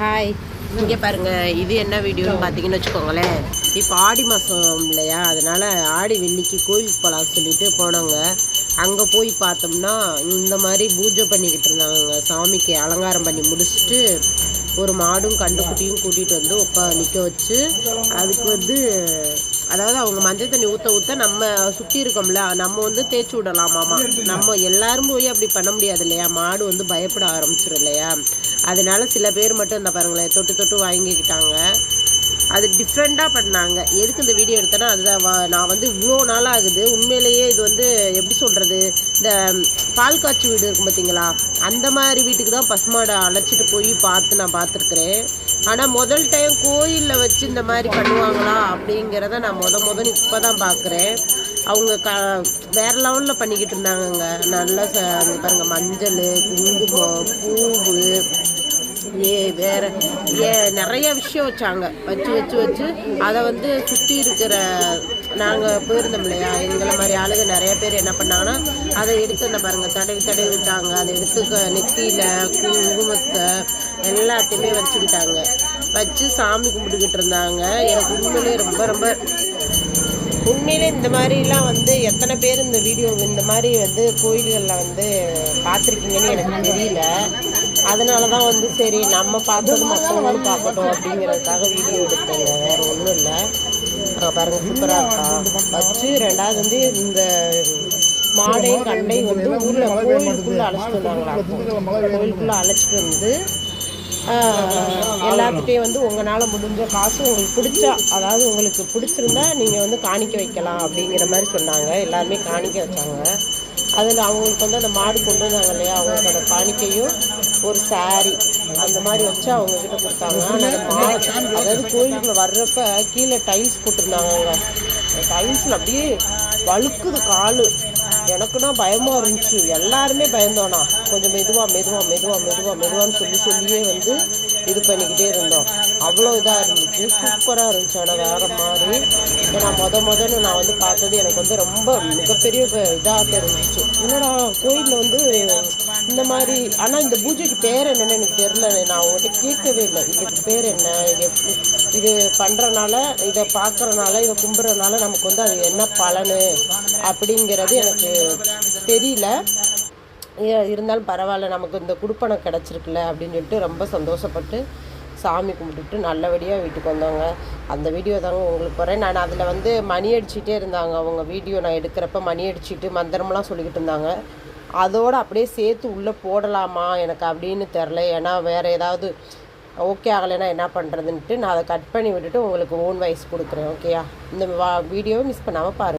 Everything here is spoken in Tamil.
ஹாய், இங்கே பாருங்கள். இது என்ன வீடியோன்னு பார்த்தீங்கன்னு வச்சுக்கோங்களேன். இப்போ ஆடி மாதம் இல்லையா, அதனால் ஆடி வெள்ளிக்கு கோயிலுக்கு போகலான்னு சொல்லிட்டு போனோங்க. அங்கே போய் பார்த்தோம்னா இந்த மாதிரி பூஜை பண்ணிக்கிட்டு இருந்தாங்க. சாமிக்கு அலங்காரம் பண்ணி முடிச்சுட்டு ஒரு மாடும் கண்டுக்குட்டியும் கூட்டிகிட்டு வந்து நிற்க வச்சு அதுக்கு அதாவது அவங்க மஞ்சள் தண்ணி ஊற்ற நம்ம சுற்றி இருக்கோம்ல, நம்ம தேய்ச்சி விடலாமாமா. நம்ம எல்லாரும் போய் அப்படி பண்ண முடியாது இல்லையா, மாடு பயப்பட ஆரம்பிச்சிடும் இல்லையா. அதனால சில பேர் மட்டும் இந்த பாருங்களேன் தொட்டு தொட்டு வாங்கிக்கிட்டாங்க. அது டிஃப்ரெண்ட்டாக பண்ணாங்க. எதுக்கு இந்த வீடியோ எடுத்தேன்னா, அதுதான் நான் இவ்வளோ நாளாக ஆகுது. உண்மையிலேயே இது எப்படி சொல்கிறது, இந்த பால் காய்ச்சி வீடு இருக்கும் பார்த்தீங்களா, அந்த மாதிரி வீட்டுக்கு தான் பசுமாடை அழைச்சிட்டு போய் நான் பார்த்துருக்குறேன். ஆனால் முதல் டைம் கோயிலில் வச்சு இந்த மாதிரி பண்ணுவாங்களா அப்படிங்கிறத நான் முதல் இப்போ தான் பார்க்குறேன். அவங்க வேறு லெவலில் பண்ணிக்கிட்டு இருந்தாங்கங்க. நல்லா பாருங்கள், மஞ்சள், குங்குமம், பூவு, வேறு நிறைய விஷயம் வச்சாங்க. வச்சு அதை சுற்றி இருக்கிற நாங்கள் போயிருந்தோம் இல்லையா, எங்களை மாதிரி ஆளுங்க நிறைய பேர் என்ன பண்ணாங்கன்னா, அதை எடுத்து அந்த பாருங்கள் தடவி விட்டாங்க. அதை எடுத்து நெத்தியில் குங்குமத்தை எல்லாத்தையுமே வச்சுக்கிட்டாங்க. வச்சு சாமி கும்பிட்டுக்கிட்டு இருந்தாங்க. எனக்கு உண்மையிலே இந்த மாதிரிலாம் எத்தனை பேர் இந்த வீடியோ இந்த மாதிரி கோயில்களில் பார்த்துருக்கீங்கன்னு எனக்கு தெரியல. அதனால தான் சரி நம்ம பார்த்தது மற்றவங்களும் பார்க்கட்டும் அப்படிங்கிறதுக்காக வீடியோ எடுத்தேங்க. வேறு ஒன்றும் இல்லை. பாருங்கள், சூப்பராக இருக்கா. வச்சு ரெண்டாவது இந்த மாடையும் கண்டையும் ஊரில் கோயிலுக்குள்ளே அழைச்சிட்டு வந்தாங்களா. கோயிலுக்குள்ளே அழைச்சிட்டு எல்லாத்துட்டையும் உங்களால் முடிஞ்ச காசு உங்களுக்கு பிடிச்சா, அதாவது உங்களுக்கு பிடிச்சிருந்தா நீங்கள் காணிக்க வைக்கலாம் அப்படிங்கிற மாதிரி சொன்னாங்க. எல்லாருமே காணிக்க வச்சாங்க. அதில் அவங்களுக்கு அந்த மாடு கொண்டு வந்தாங்க இல்லையா, அவங்களோட காணிக்கையும் ஒரு சாரி அந்த மாதிரி வச்சு அவங்கக்கிட்ட கொடுத்தாங்க. அதாவது கோயிலுக்குள்ளே வர்றப்ப கீழே டைல்ஸ் போட்டிருந்தாங்க. டைல்ஸில் அப்படியே வழுக்குது காலு. எனக்குன்னா பயமாக இருந்துச்சு. எல்லாருமே பயந்தோண்ணா. கொஞ்சம் மெதுவான்னு சொல்லியே இது பண்ணிக்கிட்டே இருந்தோம். அவ்வளோ இதாக இருந்துச்சு, சூப்பராக இருந்துச்சு. ஆனால் வேறு மாதிரி. ஏன்னா முதல்ல நான் பார்த்தது எனக்கு ரொம்ப மிகப்பெரிய இதாக இருந்துச்சு. என்னடா கோயிலில் இந்த மாதிரி. ஆனால் இந்த பூஜைக்கு பேர் என்னென்னு எனக்கு தெரில. நான் அவங்ககிட்ட கேட்கவே இல்லை. இதுக்கு பேர் என்ன, இது பண்ணுறனால, இதை பார்க்குறனால, இதை கும்புறதுனால நமக்கு அது என்ன பலனு அப்படிங்கிறது எனக்கு தெரியல. இருந்தாலும் பரவாயில்ல, நமக்கு இந்த குடுப்பனை கிடச்சிருக்குல்ல அப்படின்னு சொல்லிட்டு ரொம்ப சந்தோஷப்பட்டு சாமி கும்பிட்டுட்டு நல்லபடியாக வீட்டுக்கு வந்தாங்க. அந்த வீடியோ தாங்க உங்களுக்கு போகிறேன். நான் அதில் மணி அடிச்சுட்டே இருந்தாங்க. அவங்க வீடியோ நான் எடுக்கிறப்ப மணி அடிச்சுட்டு மந்திரமெல்லாம் சொல்லிக்கிட்டு இருந்தாங்க. அதோடு அப்படியே சேர்த்து உள்ளே போடலாமா எனக்கு அப்படின்னு தெரில. ஏன்னா வேறு ஏதாவது ஓகே ஆகலைன்னா என்ன பண்ணுறதுன்ட்டு நான் அதை கட் பண்ணி விட்டுட்டு உங்களுக்கு ஓன் வாய்ஸ் கொடுக்குறேன். ஓகேயா, இந்த வீடியோவை மிஸ் பண்ணாமல் பாருங்கள்.